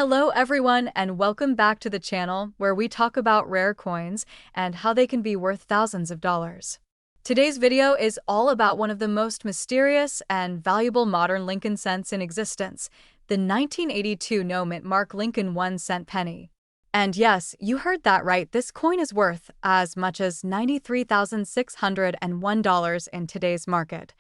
Hello everyone and welcome back to the channel where we talk about rare coins and how they can be worth thousands of dollars. Today's video is all about one of the most mysterious and valuable modern Lincoln cents in existence, the 1982 no-mint mark Lincoln 1-cent penny. And yes, you heard that right, this coin is worth as much as $93,601 in today's market.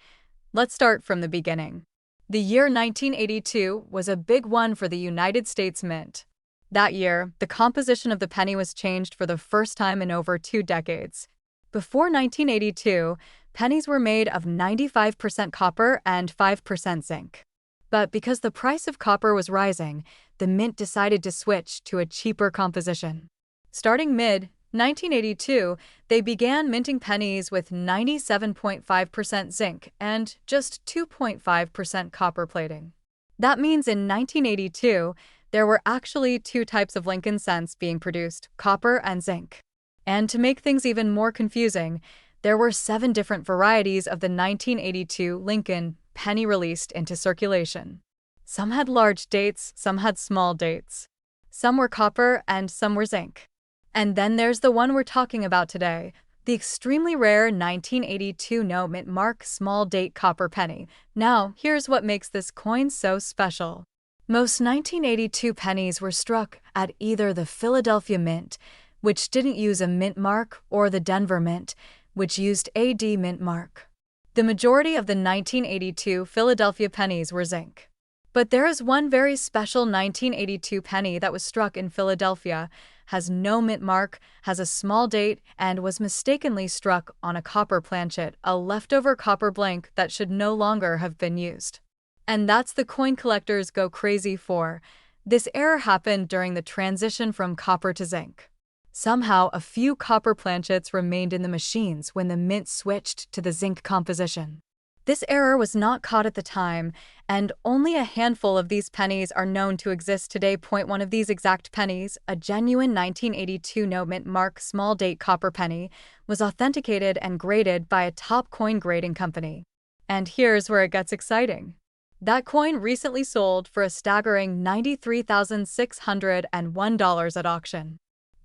Let's start from the beginning. The year 1982 was a big one for the United States Mint. That year, the composition of the penny was changed for the first time in over 2 decades. Before 1982, pennies were made of 95% copper and 5% zinc. But because the price of copper was rising, the mint decided to switch to a cheaper composition. Starting mid-1982, they began minting pennies with 97.5% zinc and just 2.5% copper plating. That means in 1982, there were actually 2 types of Lincoln cents being produced, copper and zinc. And to make things even more confusing, there were 7 different varieties of the 1982 Lincoln penny released into circulation. Some had large dates, some had small dates. Some were copper and some were zinc. And then there's the one we're talking about today, the extremely rare 1982 no-mint mark small date copper penny. Now, here's what makes this coin so special. Most 1982 pennies were struck at either the Philadelphia Mint, which didn't use a mint mark, or the Denver Mint, which used a D mint mark. The majority of the 1982 Philadelphia pennies were zinc. But there is one very special 1982 penny that was struck in Philadelphia, has no mint mark, has a small date, and was mistakenly struck on a copper planchet, a leftover copper blank that should no longer have been used. And that's the coin collectors go crazy for. This error happened during the transition from copper to zinc. Somehow, a few copper planchets remained in the machines when the mint switched to the zinc composition. This error was not caught at the time, and only a handful of these pennies are known to exist today. One of these exact pennies, a genuine 1982 no-mint mark small date copper penny, was authenticated and graded by a top coin grading company. And here's where it gets exciting. That coin recently sold for a staggering $93,601 at auction.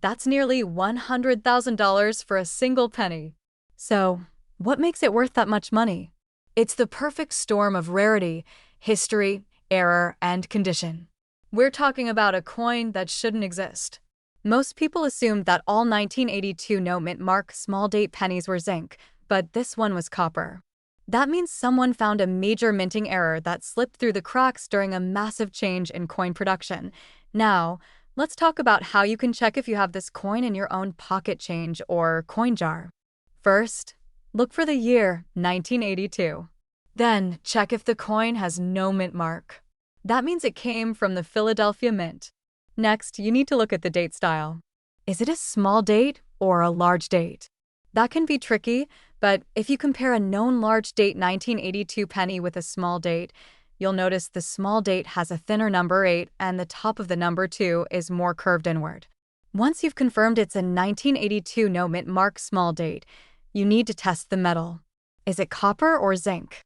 That's nearly $100,000 for a single penny. So, what makes it worth that much money? It's the perfect storm of rarity, history, error, and condition. We're talking about a coin that shouldn't exist. Most people assumed that all 1982 no-mint mark small date pennies were zinc, but this one was copper. That means someone found a major minting error that slipped through the cracks during a massive change in coin production. Now, let's talk about how you can check if you have this coin in your own pocket change or coin jar. First, look for the year, 1982. Then, check if the coin has no mint mark. That means it came from the Philadelphia Mint. Next, you need to look at the date style. Is it a small date or a large date? That can be tricky, but if you compare a known large date 1982 penny with a small date, you'll notice the small date has a thinner number 8 and the top of the number 2 is more curved inward. Once you've confirmed it's a 1982 no-mint mark small date, you need to test the metal. Is it copper or zinc?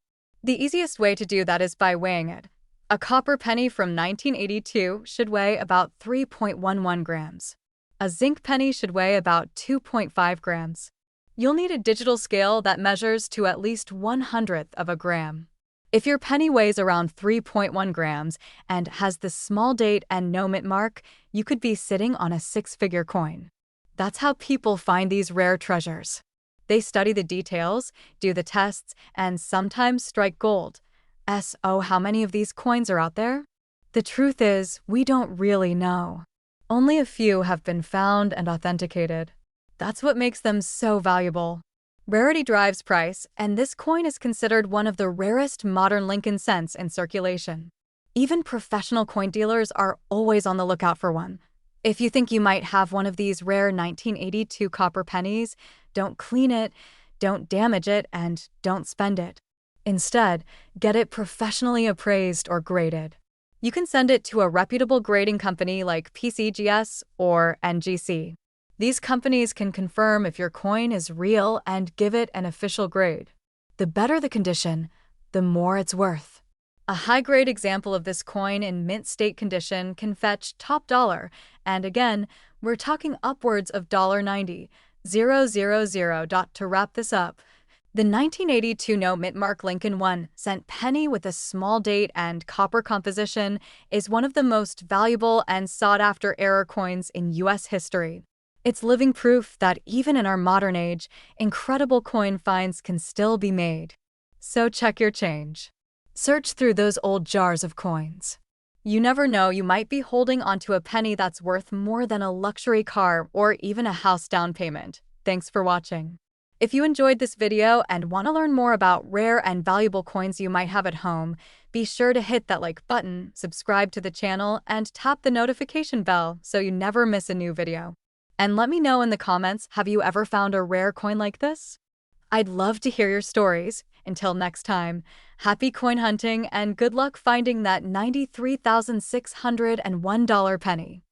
The easiest way to do that is by weighing it. A copper penny from 1982 should weigh about 3.11 grams. A zinc penny should weigh about 2.5 grams. You'll need a digital scale that measures to at least 1/100th of a gram. If your penny weighs around 3.1 grams and has the small date and no mint mark, you could be sitting on a 6-figure coin. That's how people find these rare treasures. They study the details, do the tests, and sometimes strike gold. So how many of these coins are out there? The truth is, we don't really know. Only a few have been found and authenticated. That's what makes them so valuable. Rarity drives price, and this coin is considered one of the rarest modern Lincoln cents in circulation. Even professional coin dealers are always on the lookout for one. If you think you might have one of these rare 1982 copper pennies, don't clean it, don't damage it, and don't spend it. Instead, get it professionally appraised or graded. You can send it to a reputable grading company like PCGS or NGC. These companies can confirm if your coin is real and give it an official grade. The better the condition, the more it's worth. A high-grade example of this coin in mint state condition can fetch top dollar, and again, we're talking upwards of $90,000. To wrap this up, the 1982 note mint mark Lincoln 1-cent penny with a small date and copper composition is one of the most valuable and sought-after era coins in U.S. history. It's living proof that even in our modern age, incredible coin finds can still be made. So check your change. Search through those old jars of coins. You never know, you might be holding onto a penny that's worth more than a luxury car or even a house down payment. Thanks for watching. If you enjoyed this video and want to learn more about rare and valuable coins you might have at home, be sure to hit that like button, subscribe to the channel, and tap the notification bell so you never miss a new video. And let me know in the comments, have you ever found a rare coin like this? I'd love to hear your stories. Until next time, happy coin hunting and good luck finding that $93,601 penny.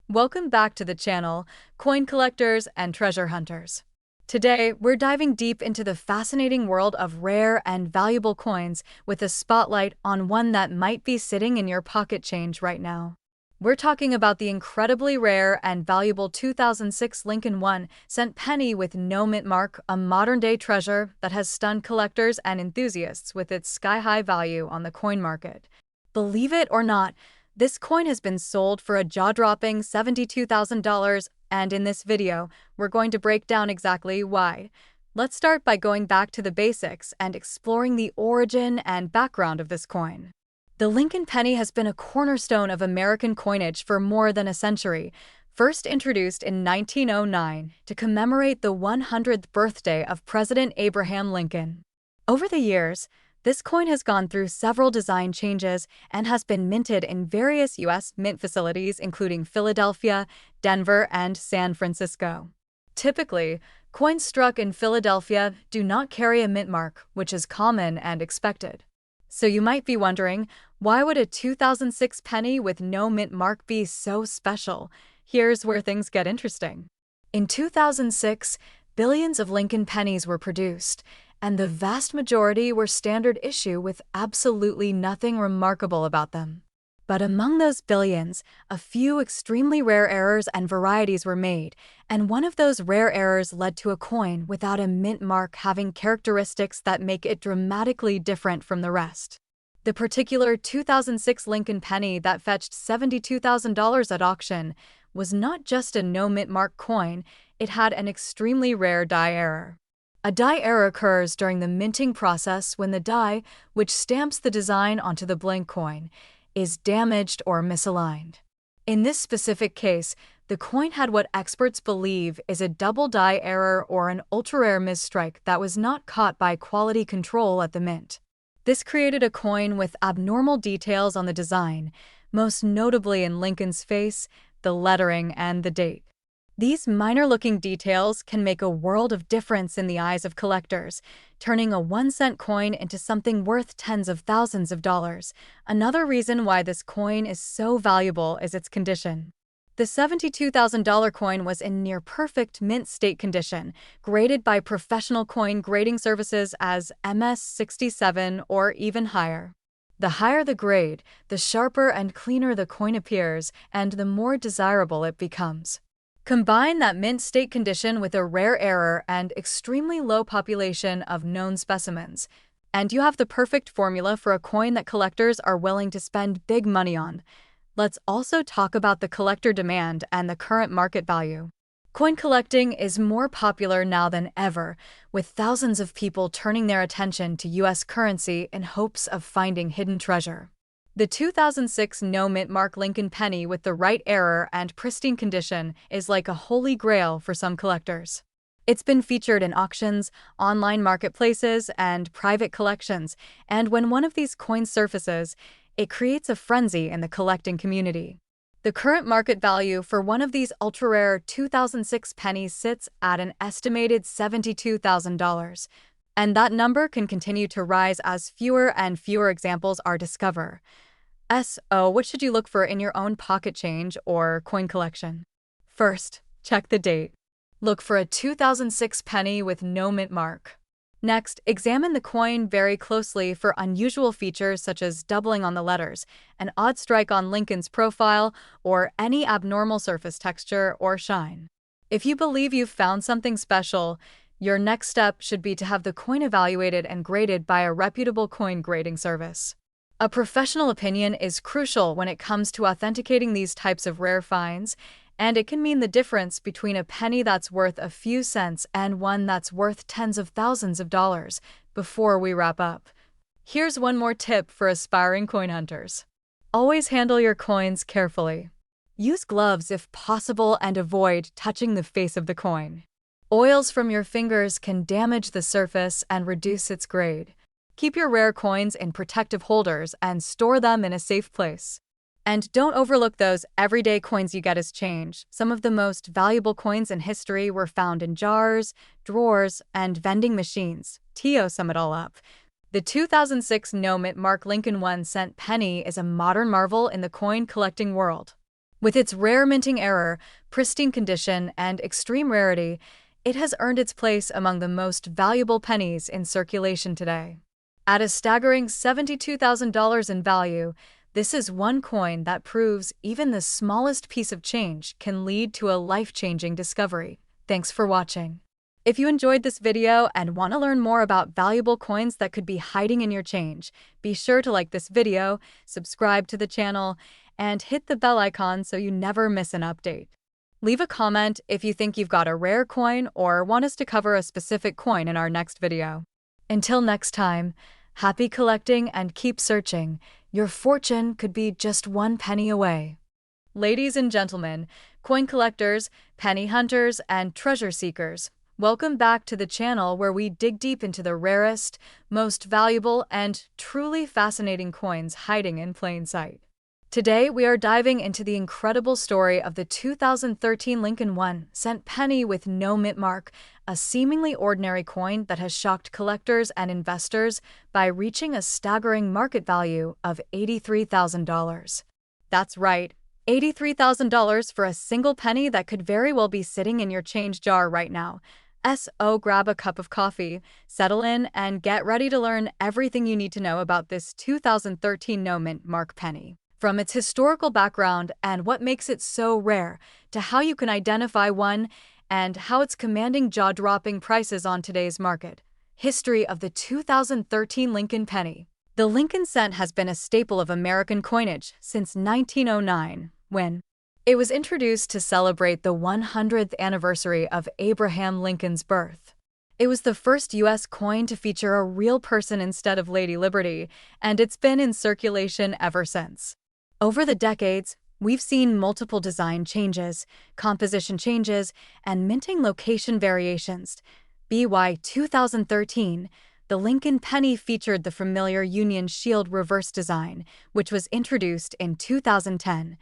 Welcome back to the channel, coin collectors and treasure hunters. Today, we're diving deep into the fascinating world of rare and valuable coins with a spotlight on one that might be sitting in your pocket change right now. We're talking about the incredibly rare and valuable 2006 Lincoln 1-cent penny with no mint mark, a modern-day treasure that has stunned collectors and enthusiasts with its sky-high value on the coin market. Believe it or not, this coin has been sold for a jaw-dropping $72,000, and in this video, we're going to break down exactly why. Let's start by going back to the basics and exploring the origin and background of this coin. The Lincoln penny has been a cornerstone of American coinage for more than a century, first introduced in 1909 to commemorate the 100th birthday of President Abraham Lincoln. Over the years, this coin has gone through several design changes and has been minted in various U.S. mint facilities including Philadelphia, Denver, and San Francisco. Typically, coins struck in Philadelphia do not carry a mint mark, which is common and expected. So you might be wondering, why would a 2006 penny with no mint mark be so special? Here's where things get interesting. In 2006, billions of Lincoln pennies were produced, and the vast majority were standard issue with absolutely nothing remarkable about them. But among those billions, a few extremely rare errors and varieties were made, and one of those rare errors led to a coin without a mint mark having characteristics that make it dramatically different from the rest. The particular 2006 Lincoln penny that fetched $72,000 at auction was not just a no mint mark coin, it had an extremely rare die error. A die error occurs during the minting process when the die, which stamps the design onto the blank coin, is damaged or misaligned. In this specific case, the coin had what experts believe is a double die error or an ultra-rare misstrike that was not caught by quality control at the mint. This created a coin with abnormal details on the design, most notably in Lincoln's face, the lettering, and the date. These minor-looking details can make a world of difference in the eyes of collectors, turning a 1-cent coin into something worth tens of thousands of dollars. Another reason why this coin is so valuable is its condition. The $72,000 coin was in near-perfect mint state condition, graded by professional coin grading services as MS-67 or even higher. The higher the grade, the sharper and cleaner the coin appears, and the more desirable it becomes. Combine that mint state condition with a rare error and extremely low population of known specimens, and you have the perfect formula for a coin that collectors are willing to spend big money on. Let's also talk about the collector demand and the current market value. Coin collecting is more popular now than ever, with thousands of people turning their attention to U.S. currency in hopes of finding hidden treasure. The 2006 no mint mark Lincoln penny with the right error and pristine condition is like a holy grail for some collectors. It's been featured in auctions, online marketplaces, and private collections, and when one of these coins surfaces, it creates a frenzy in the collecting community. The current market value for one of these ultra-rare 2006 pennies sits at an estimated $72,000, and that number can continue to rise as fewer and fewer examples are discovered. So, what should you look for in your own pocket change or coin collection? First, check the date. Look for a 2006 penny with no mint mark. Next, examine the coin very closely for unusual features such as doubling on the letters, an odd strike on Lincoln's profile, or any abnormal surface texture or shine. If you believe you've found something special, your next step should be to have the coin evaluated and graded by a reputable coin grading service. A professional opinion is crucial when it comes to authenticating these types of rare finds, and it can mean the difference between a penny that's worth a few cents and one that's worth tens of thousands of dollars. Before we wrap up, here's one more tip for aspiring coin hunters. Always handle your coins carefully. Use gloves if possible and avoid touching the face of the coin. Oils from your fingers can damage the surface and reduce its grade. Keep your rare coins in protective holders and store them in a safe place. And don't overlook those everyday coins you get as change. Some of the most valuable coins in history were found in jars, drawers, and vending machines. To sum it all up, the 2006 no-mint mark Lincoln 1-cent penny is a modern marvel in the coin collecting world. With its rare minting error, pristine condition, and extreme rarity, it has earned its place among the most valuable pennies in circulation today. At a staggering $72,000 in value, this is one coin that proves even the smallest piece of change can lead to a life-changing discovery. Thanks for watching. If you enjoyed this video and want to learn more about valuable coins that could be hiding in your change, be sure to like this video, subscribe to the channel, and hit the bell icon so you never miss an update. Leave a comment if you think you've got a rare coin or want us to cover a specific coin in our next video. Until next time, happy collecting and keep searching. Your fortune could be just one penny away. Ladies and gentlemen, coin collectors, penny hunters, and treasure seekers, welcome back to the channel where we dig deep into the rarest, most valuable, and truly fascinating coins hiding in plain sight. Today, we are diving into the incredible story of the 2013 Lincoln 1-cent penny with no mint mark, a seemingly ordinary coin that has shocked collectors and investors by reaching a staggering market value of $83,000. That's right, $83,000 for a single penny that could very well be sitting in your change jar right now. So grab a cup of coffee, settle in, and get ready to learn everything you need to know about this 2013 no mint mark penny. From its historical background and what makes it so rare, to how you can identify one, and how it's commanding jaw-dropping prices on today's market. History of the 2013 Lincoln penny. The Lincoln cent has been a staple of American coinage since 1909, when it was introduced to celebrate the 100th anniversary of Abraham Lincoln's birth. It was the first U.S. coin to feature a real person instead of Lady Liberty, and it's been in circulation ever since. Over the decades, we've seen multiple design changes, composition changes, and minting location variations. By 2013, the Lincoln penny featured the familiar Union Shield reverse design, which was introduced in 2010,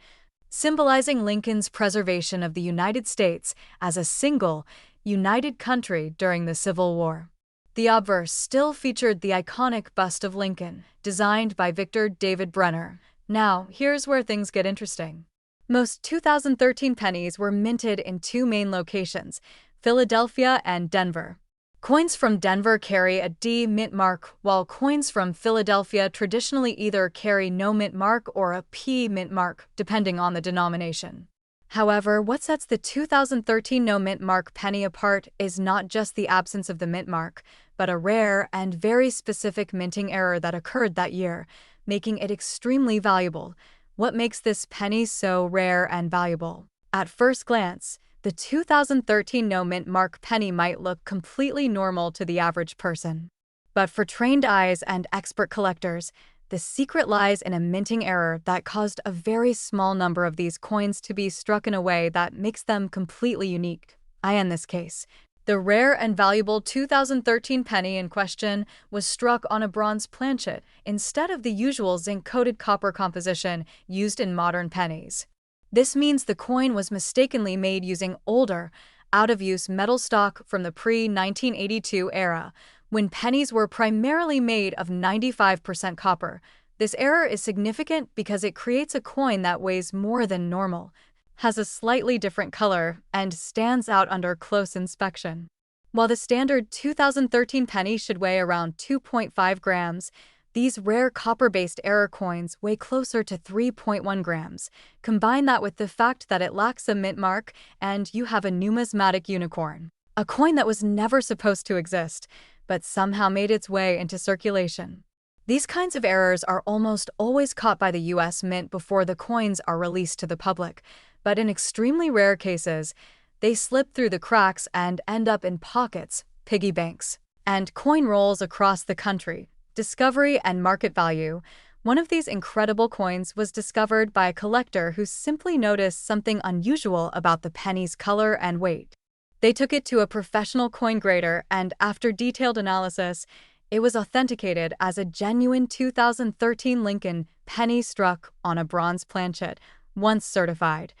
symbolizing Lincoln's preservation of the United States as a single, united country during the Civil War. The obverse still featured the iconic bust of Lincoln, designed by Victor David Brenner. Now, here's where things get interesting. Most 2013 pennies were minted in two main locations, Philadelphia and Denver. Coins from Denver carry a D mint mark, while coins from Philadelphia traditionally either carry no mint mark or a P mint mark, depending on the denomination. However, what sets the 2013 no mint mark penny apart is not just the absence of the mint mark, but a rare and very specific minting error that occurred that year, making it extremely valuable. What makes this penny so rare and valuable? At first glance, the 2013 no mint mark penny might look completely normal to the average person. But for trained eyes and expert collectors, the secret lies in a minting error that caused a very small number of these coins to be struck in a way that makes them completely unique. In this case, the rare and valuable 2013 penny in question was struck on a bronze planchet instead of the usual zinc-coated copper composition used in modern pennies. This means the coin was mistakenly made using older, out-of-use metal stock from the pre-1982 era, when pennies were primarily made of 95% copper. This error is significant because it creates a coin that weighs more than normal, has a slightly different color, and stands out under close inspection. While the standard 2013 penny should weigh around 2.5 grams, these rare copper-based error coins weigh closer to 3.1 grams. Combine that with the fact that it lacks a mint mark, and you have a numismatic unicorn. A coin that was never supposed to exist, but somehow made its way into circulation. These kinds of errors are almost always caught by the US Mint before the coins are released to the public, but in extremely rare cases, they slip through the cracks and end up in pockets, piggy banks, and coin rolls across the country. Discovery and market value. One of these incredible coins was discovered by a collector who simply noticed something unusual about the penny's color and weight. They took it to a professional coin grader, and after detailed analysis, it was authenticated as a genuine 2013 Lincoln penny struck on a bronze planchet, once certified.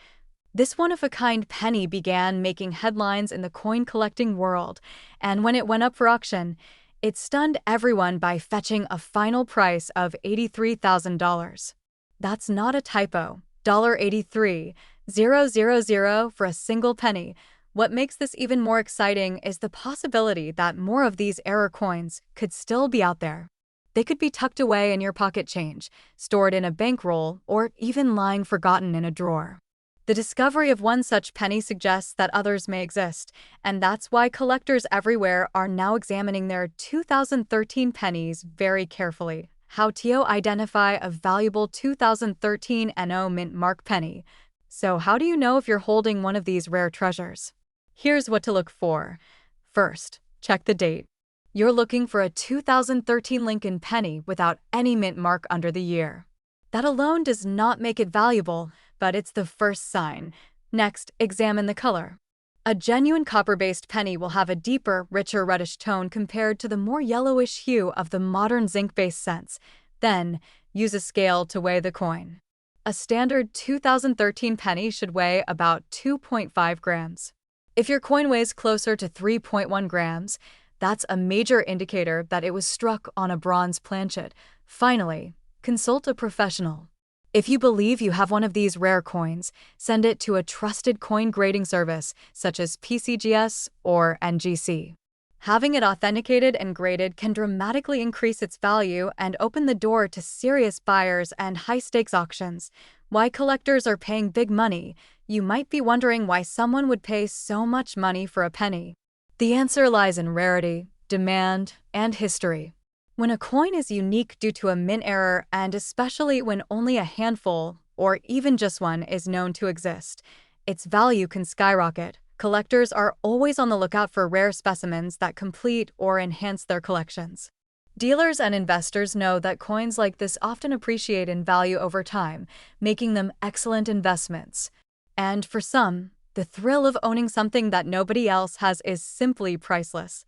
This one-of-a-kind penny began making headlines in the coin-collecting world, and when it went up for auction, it stunned everyone by fetching a final price of $83,000. That's not a typo. $83,000 for a single penny. What makes this even more exciting is the possibility that more of these error coins could still be out there. They could be tucked away in your pocket change, stored in a bankroll, or even lying forgotten in a drawer. The discovery of one such penny suggests that others may exist, and that's why collectors everywhere are now examining their 2013 pennies very carefully. How to identify a valuable 2013 NO Mint Mark penny. So how do you know if you're holding one of these rare treasures? Here's what to look for. First, check the date. You're looking for a 2013 Lincoln penny without any mint mark under the year. That alone does not make it valuable, but it's the first sign. Next, examine the color. A genuine copper-based penny will have a deeper, richer reddish tone compared to the more yellowish hue of the modern zinc-based cents. Then, use a scale to weigh the coin. A standard 2013 penny should weigh about 2.5 grams. If your coin weighs closer to 3.1 grams, that's a major indicator that it was struck on a bronze planchet. Finally, consult a professional. If you believe you have one of these rare coins, send it to a trusted coin grading service such as PCGS or NGC. Having it authenticated and graded can dramatically increase its value and open the door to serious buyers and high-stakes auctions. Why collectors are paying big money? You might be wondering why someone would pay so much money for a penny. The answer lies in rarity, demand, and history. When a coin is unique due to a mint error, and especially when only a handful, or even just one, is known to exist, its value can skyrocket. Collectors are always on the lookout for rare specimens that complete or enhance their collections. Dealers and investors know that coins like this often appreciate in value over time, making them excellent investments. And for some, the thrill of owning something that nobody else has is simply priceless.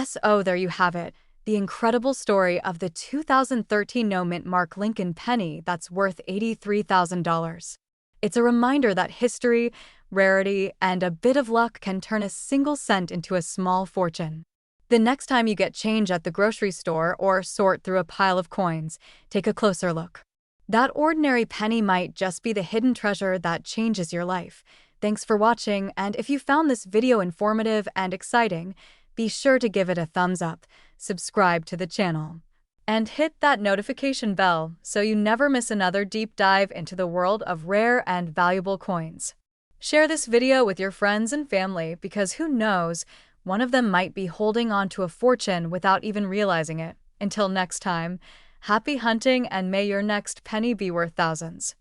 So there you have it. The incredible story of the 2013 No Mint Mark Lincoln penny that's worth $83,000. It's a reminder that history, rarity, and a bit of luck can turn a single cent into a small fortune. The next time you get change at the grocery store or sort through a pile of coins, take a closer look. That ordinary penny might just be the hidden treasure that changes your life. Thanks for watching, and if you found this video informative and exciting, be sure to give it a thumbs up, subscribe to the channel, and hit that notification bell so you never miss another deep dive into the world of rare and valuable coins. Share this video with your friends and family because who knows, one of them might be holding on to a fortune without even realizing it. Until next time, happy hunting and may your next penny be worth thousands.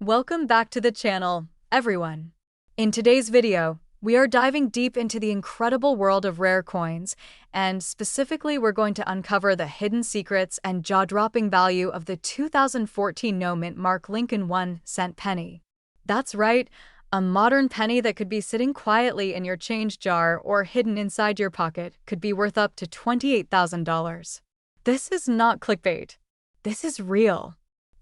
Welcome back to the channel, everyone. In today's video, we are diving deep into the incredible world of rare coins, and specifically we're going to uncover the hidden secrets and jaw-dropping value of the 2014 No Mint Mark Lincoln 1-cent penny. That's right, a modern penny that could be sitting quietly in your change jar or hidden inside your pocket could be worth up to $28,000. This is not clickbait. This is real.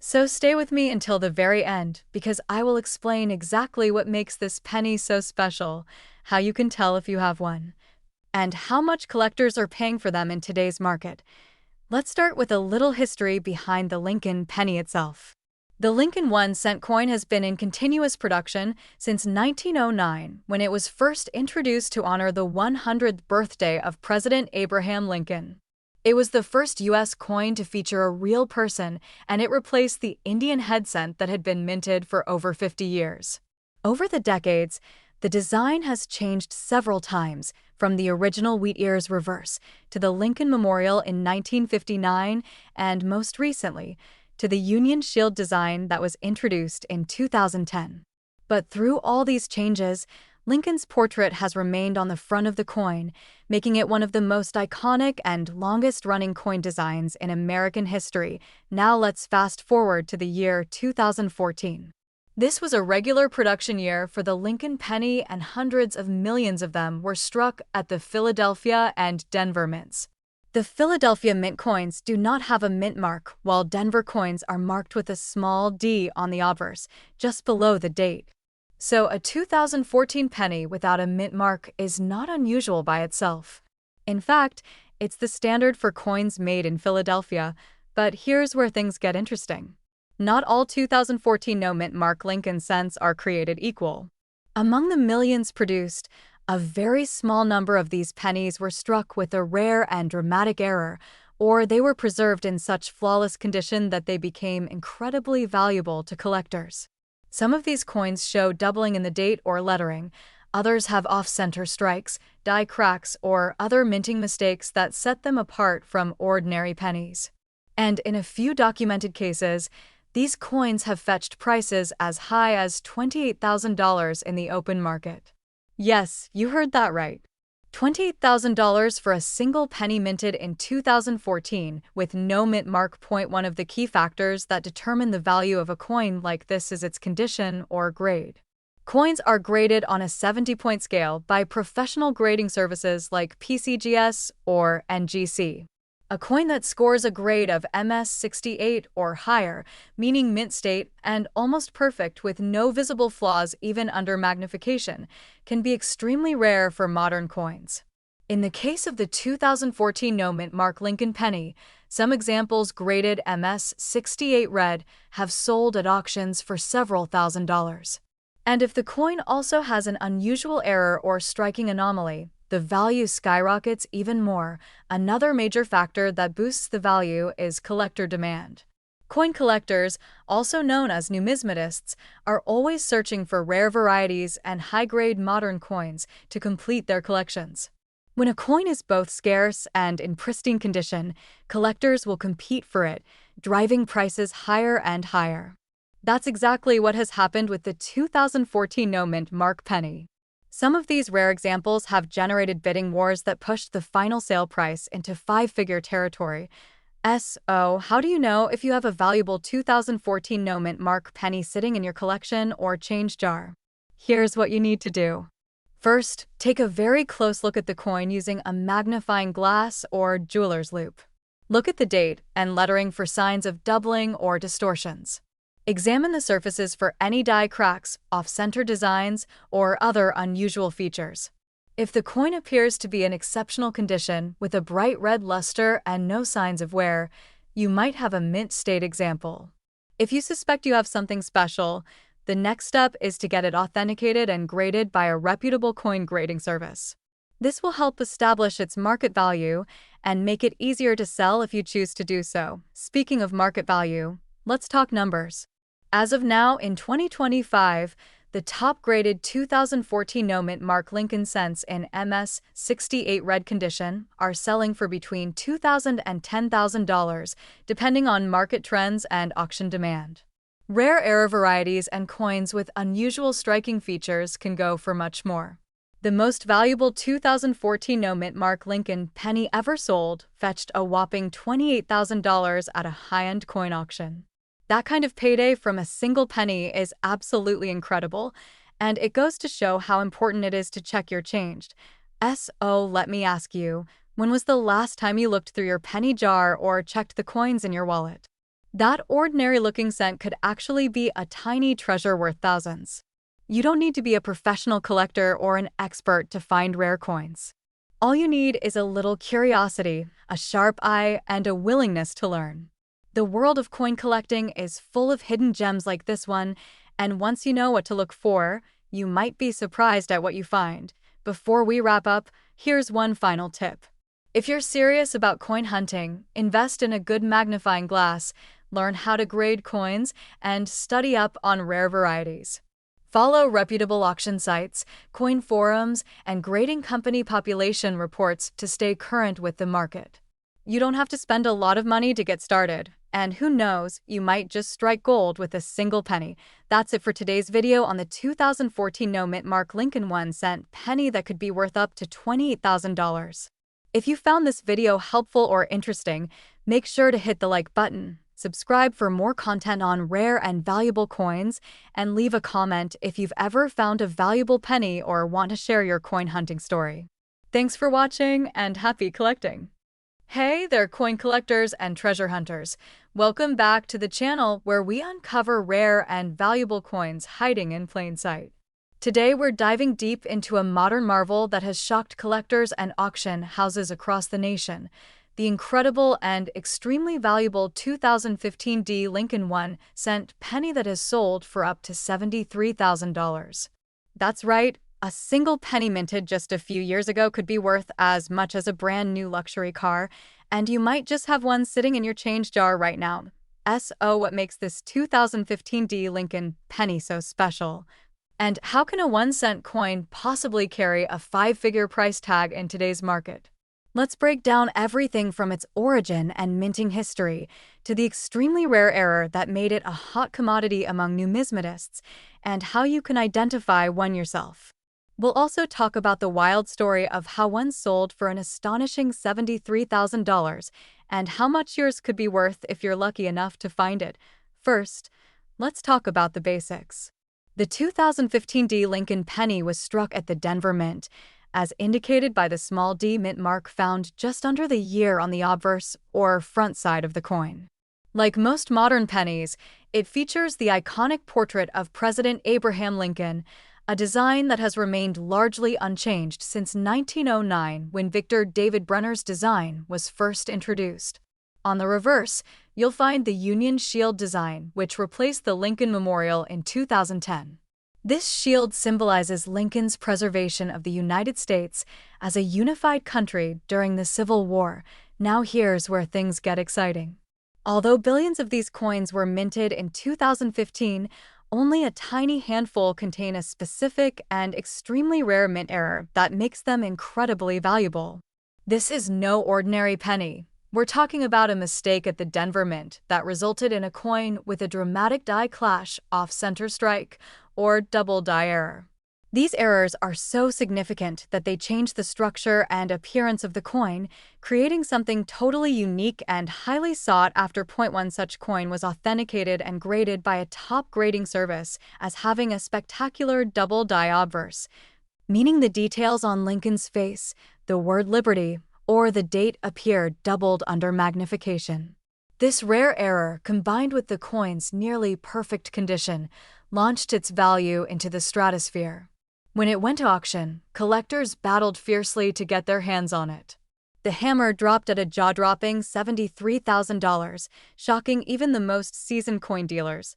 So stay with me until the very end, because I will explain exactly what makes this penny so special, how you can tell if you have one, and how much collectors are paying for them in today's market. Let's start with a little history behind the Lincoln penny itself. The Lincoln 1-cent coin has been in continuous production since 1909, when it was first introduced to honor the 100th birthday of President Abraham Lincoln. It was the first U.S. coin to feature a real person, and it replaced the Indian head cent that had been minted for over 50 years. Over the decades, the design has changed several times, from the original wheat ears reverse to the Lincoln Memorial in 1959, and most recently, to the Union Shield design that was introduced in 2010. But through all these changes, Lincoln's portrait has remained on the front of the coin, making it one of the most iconic and longest-running coin designs in American history. Now let's fast forward to the year 2014. This was a regular production year for the Lincoln penny, and hundreds of millions of them were struck at the Philadelphia and Denver mints. The Philadelphia mint coins do not have a mint mark, while Denver coins are marked with a small d on the obverse, just below the date. So a 2014 penny without a mint mark is not unusual by itself. In fact, it's the standard for coins made in Philadelphia, but here's where things get interesting. Not all 2014 no-mint mark Lincoln cents are created equal. Among the millions produced, a very small number of these pennies were struck with a rare and dramatic error, or they were preserved in such flawless condition that they became incredibly valuable to collectors. Some of these coins show doubling in the date or lettering. Others have off-center strikes, die cracks, or other minting mistakes that set them apart from ordinary pennies. And in a few documented cases, these coins have fetched prices as high as $28,000 in the open market. Yes, you heard that right. $28,000 for a single penny minted in 2014 with no mint mark. One of the key factors that determine the value of a coin like this is its condition or grade. Coins are graded on a 70-point scale by professional grading services like PCGS or NGC. A coin that scores a grade of MS 68 or higher, meaning mint state and almost perfect with no visible flaws even under magnification, can be extremely rare for modern coins. In the case of the 2014 no-mint mark Lincoln penny, some examples graded MS 68 red have sold at auctions for several $1,000s. And if the coin also has an unusual error or striking anomaly, the value skyrockets even more. Another major factor that boosts the value is collector demand. Coin collectors, also known as numismatists, are always searching for rare varieties and high-grade modern coins to complete their collections. When a coin is both scarce and in pristine condition, collectors will compete for it, driving prices higher and higher. That's exactly what has happened with the 2014 no-mint mark penny. Some of these rare examples have generated bidding wars that pushed the final sale price into five-figure territory. So, how do you know if you have a valuable 2014 no-mint mark penny sitting in your collection or change jar? Here's what you need to do. First, take a very close look at the coin using a magnifying glass or jeweler's loupe. Look at the date and lettering for signs of doubling or distortions. Examine the surfaces for any die cracks, off-center designs, or other unusual features. If the coin appears to be in exceptional condition with a bright red luster and no signs of wear, you might have a mint state example. If you suspect you have something special, the next step is to get it authenticated and graded by a reputable coin grading service. This will help establish its market value and make it easier to sell if you choose to do so. Speaking of market value, let's talk numbers. As of now, in 2025, the top-graded 2014 no-mint mark Lincoln cents in MS 68 red condition are selling for between $2,000 and $10,000, depending on market trends and auction demand. Rare error varieties and coins with unusual striking features can go for much more. The most valuable 2014 no-mint mark Lincoln penny ever sold fetched a whopping $28,000 at a high-end coin auction. That kind of payday from a single penny is absolutely incredible, and it goes to show how important it is to check your change. So let me ask you, when was the last time you looked through your penny jar or checked the coins in your wallet? That ordinary-looking cent could actually be a tiny treasure worth thousands. You don't need to be a professional collector or an expert to find rare coins. All you need is a little curiosity, a sharp eye, and a willingness to learn. The world of coin collecting is full of hidden gems like this one, and once you know what to look for, you might be surprised at what you find. Before we wrap up, here's one final tip. If you're serious about coin hunting, invest in a good magnifying glass, learn how to grade coins, and study up on rare varieties. Follow reputable auction sites, coin forums, and grading company population reports to stay current with the market. You don't have to spend a lot of money to get started, and who knows, you might just strike gold with a single penny. That's it for today's video on the 2014 no mint mark Lincoln 1-cent penny that could be worth up to $28,000. If you found this video helpful or interesting, make sure to hit the like button, subscribe for more content on rare and valuable coins, and leave a comment if you've ever found a valuable penny or want to share your coin hunting story. Thanks for watching and happy collecting! Hey there, coin collectors and treasure hunters. Welcome back to the channel where we uncover rare and valuable coins hiding in plain sight. Today we're diving deep into a modern marvel that has shocked collectors and auction houses across the nation. The incredible and extremely valuable 2015 Lincoln 1-cent penny that has sold for up to $73,000. That's right, a single penny minted just a few years ago could be worth as much as a brand new luxury car, and you might just have one sitting in your change jar right now. So what makes this 2015 Lincoln penny so special? And how can a 1-cent coin possibly carry a 5-figure price tag in today's market? Let's break down everything from its origin and minting history to the extremely rare era that made it a hot commodity among numismatists, and how you can identify one yourself. We'll also talk about the wild story of how one sold for an astonishing $73,000 and how much yours could be worth if you're lucky enough to find it. First, let's talk about the basics. The 2015 Lincoln penny was struck at the Denver Mint, as indicated by the small d mint mark found just under the year on the obverse, or front side of the coin. Like most modern pennies, it features the iconic portrait of President Abraham Lincoln, a design that has remained largely unchanged since 1909 when Victor David Brenner's design was first introduced. On the reverse, you'll find the Union Shield design, which replaced the Lincoln Memorial in 2010. This shield symbolizes Lincoln's preservation of the United States as a unified country during the Civil War. Now here's where things get exciting. Although billions of these coins were minted in 2015, only a tiny handful contain a specific and extremely rare mint error that makes them incredibly valuable. This is no ordinary penny. We're talking about a mistake at the Denver Mint that resulted in a coin with a dramatic die clash, off-center strike, or double die error. These errors are so significant that they change the structure and appearance of the coin, creating something totally unique and highly sought after. One such coin was authenticated and graded by a top grading service as having a spectacular double die obverse, meaning the details on Lincoln's face, the word Liberty, or the date appeared doubled under magnification. This rare error, combined with the coin's nearly perfect condition, launched its value into the stratosphere. When it went to auction, collectors battled fiercely to get their hands on it. The hammer dropped at a jaw-dropping $73,000, shocking even the most seasoned coin dealers.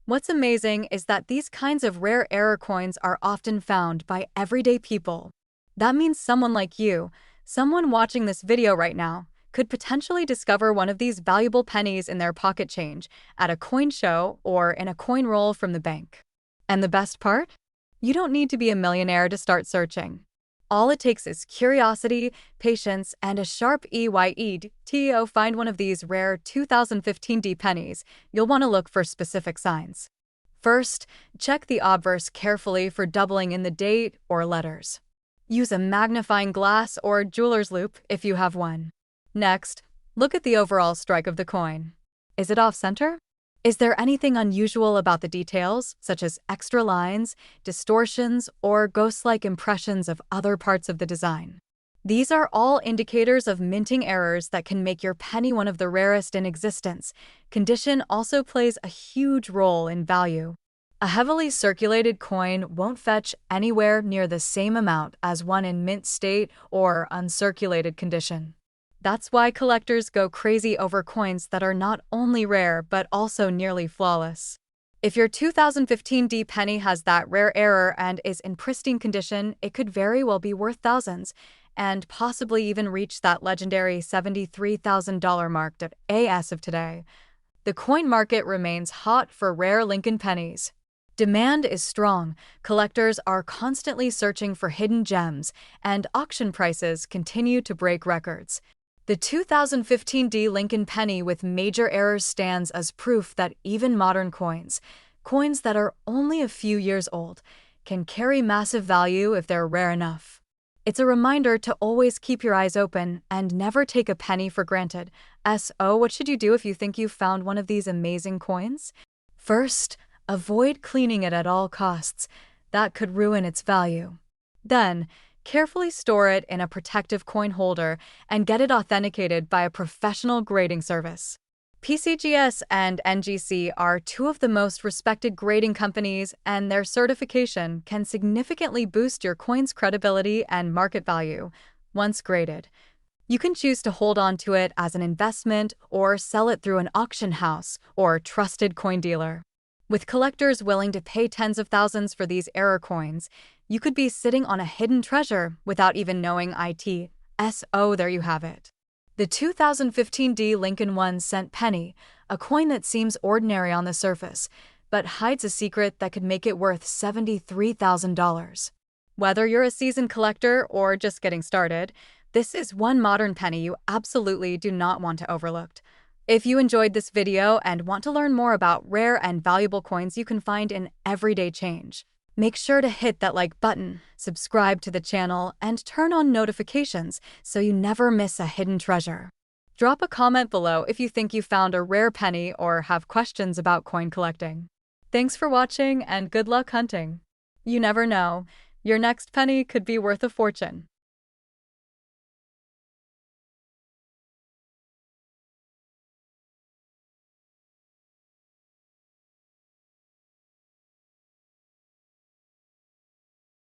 What's amazing is that these kinds of rare error coins are often found by everyday people. That means someone like you, someone watching this video right now, could potentially discover one of these valuable pennies in their pocket change, at a coin show, or in a coin roll from the bank. And the best part? You don't need to be a millionaire to start searching. All it takes is curiosity, patience, and a sharp eye to find one of these rare 2015 pennies. You'll want to look for specific signs. First, check the obverse carefully for doubling in the date or letters. Use a magnifying glass or jeweler's loupe if you have one. Next, look at the overall strike of the coin. Is it off-center? Is there anything unusual about the details, such as extra lines, distortions, or ghost-like impressions of other parts of the design? These are all indicators of minting errors that can make your penny one of the rarest in existence. Condition also plays a huge role in value. A heavily circulated coin won't fetch anywhere near the same amount as one in mint state or uncirculated condition. That's why collectors go crazy over coins that are not only rare but also nearly flawless. If your 2015 D penny has that rare error and is in pristine condition, it could very well be worth thousands, and possibly even reach that legendary $73,000 mark as of today. The coin market remains hot for rare Lincoln pennies. Demand is strong, collectors are constantly searching for hidden gems, and auction prices continue to break records. The 2015 D Lincoln penny with major errors stands as proof that even modern coins that are only a few years old, can carry massive value if they're rare enough. It's a reminder to always keep your eyes open and never take a penny for granted. So, what should you do if you think you've found one of these amazing coins? First, avoid cleaning it at all costs. That could ruin its value. Then, carefully store it in a protective coin holder and get it authenticated by a professional grading service. PCGS and NGC are two of the most respected grading companies, and their certification can significantly boost your coin's credibility and market value. Once graded, you can choose to hold on to it as an investment or sell it through an auction house or trusted coin dealer. With collectors willing to pay tens of thousands for these error coins, you could be sitting on a hidden treasure without even knowing it. So there you have it. The 2015 D Lincoln 1-cent penny, a coin that seems ordinary on the surface, but hides a secret that could make it worth $73,000. Whether you're a seasoned collector or just getting started, this is one modern penny you absolutely do not want to overlook. If you enjoyed this video and want to learn more about rare and valuable coins you can find in everyday change, make sure to hit that like button, subscribe to the channel, and turn on notifications so you never miss a hidden treasure. Drop a comment below if you think you found a rare penny or have questions about coin collecting. Thanks for watching and good luck hunting. You never know, your next penny could be worth a fortune.